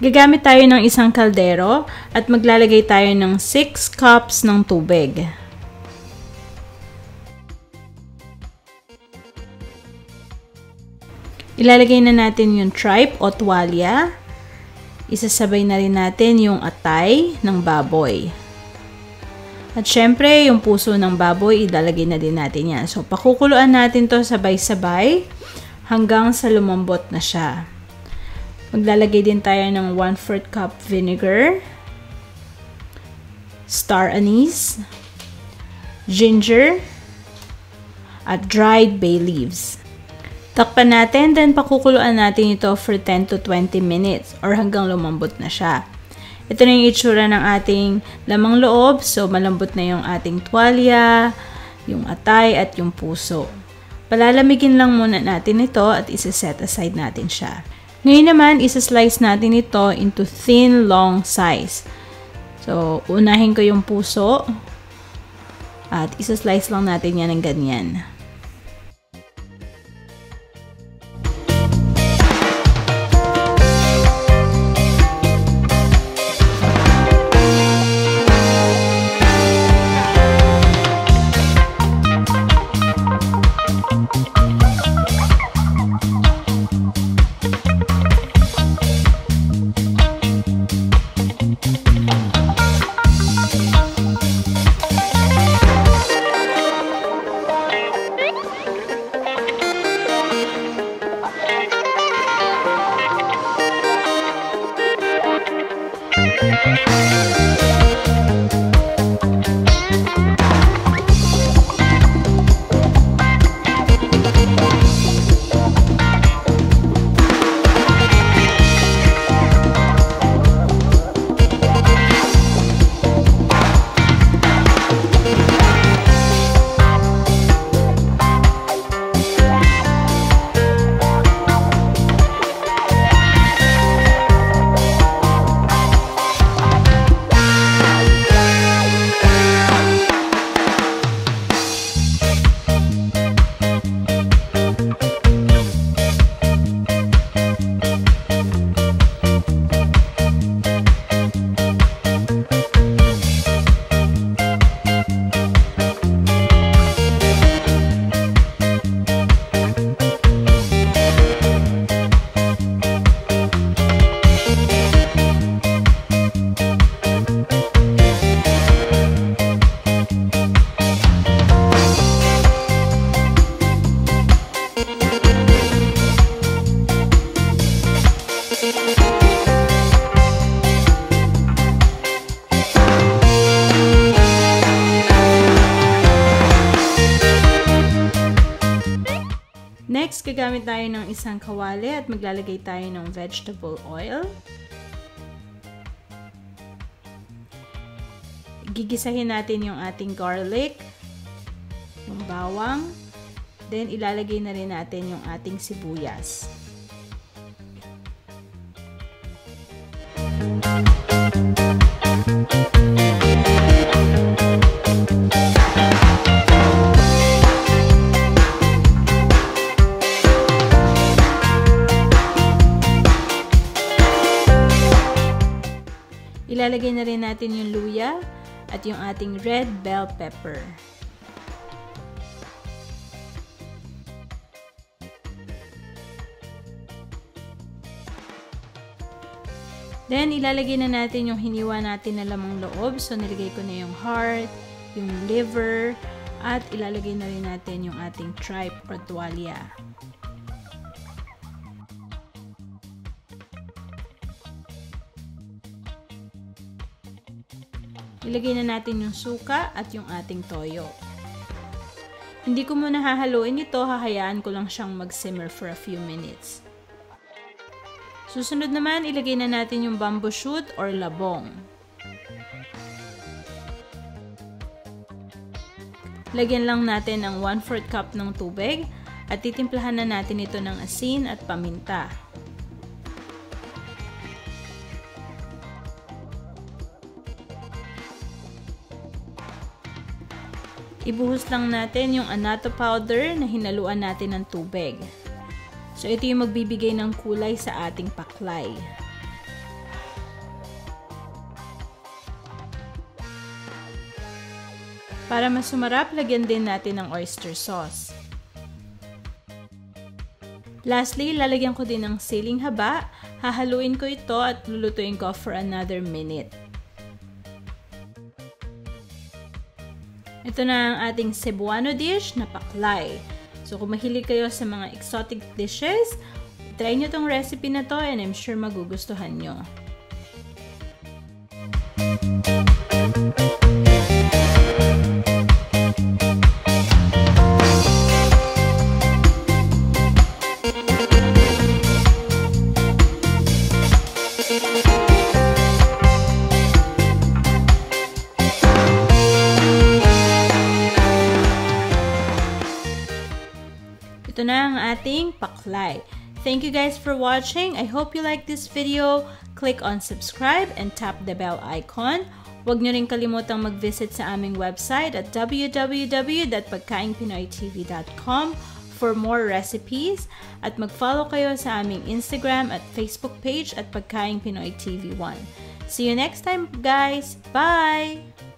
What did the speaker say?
Gagamit tayo ng isang kaldero at maglalagay tayo ng 6 cups ng tubig. Ilalagay na natin yung tripe o tuwalya. Isasabay na rin natin yung atay ng baboy. At syempre, yung puso ng baboy, ilalagay na din natin yan. So, pakukuluan natin to sabay-sabay hanggang sa lumambot na siya. Maglalagay din tayo ng 1/4 cup vinegar, star anise, ginger, at dried bay leaves. Takpan natin, then pakukuluan natin ito for 10 to 20 minutes or hanggang lumambot na siya. Ito na yung itsura ng ating lamang loob. So, malambot na yung ating tuwalya, yung atay, at yung puso. Palalamigin lang muna natin ito at isa-set aside natin siya. Ngayon naman, isa-slice natin ito into thin, long slice. So, unahin ko yung puso at isa-slice lang natin yan ng ganyan. Next, gagamit tayo ng isang kawali at maglalagay tayo ng vegetable oil. Gigisahin natin yung ating garlic, yung bawang, then ilalagay na rin natin yung ating sibuyas. Ilalagay na rin natin yung luya at yung ating red bell pepper. Then, ilalagay na natin yung hiniwa natin na lamang loob. So, nilagay ko na yung heart, yung liver, at ilalagay na rin natin yung ating tripe or tuwalya. Ilagay na natin yung suka at yung ating toyo. Hindi ko muna hahaluin ito, hahayaan ko lang siyang mag-simmer for a few minutes. Susunod naman, ilagay na natin yung bamboo shoot or labong. Lagyan lang natin ang 1/4 cup ng tubig at titimplahan na natin ito ng asin at paminta. Ibuhos lang natin yung annatto powder na hinaluan natin ng tubig. So, ito yung magbibigay ng kulay sa ating paklay. Para mas sumarap, lagyan din natin ng oyster sauce. Lastly, lalagyan ko din ng siling haba. Hahaluin ko ito at lulutuin ko for another minute. Ito na ang ating Cebuano dish na paklay. So kung mahilig kayo sa mga exotic dishes, try nyo tong recipe na to and I'm sure magugustuhan nyo. Ito na ang ating paklay. Thank you guys for watching. I hope you like this video. Click on subscribe and tap the bell icon. Huwag nyo rin kalimutang mag-visit sa aming website at www.pagkaingpinoytv.com for more recipes at mag-follow kayo sa aming Instagram at Facebook page at Pagkaing Pinoy TV1. See you next time, guys. Bye!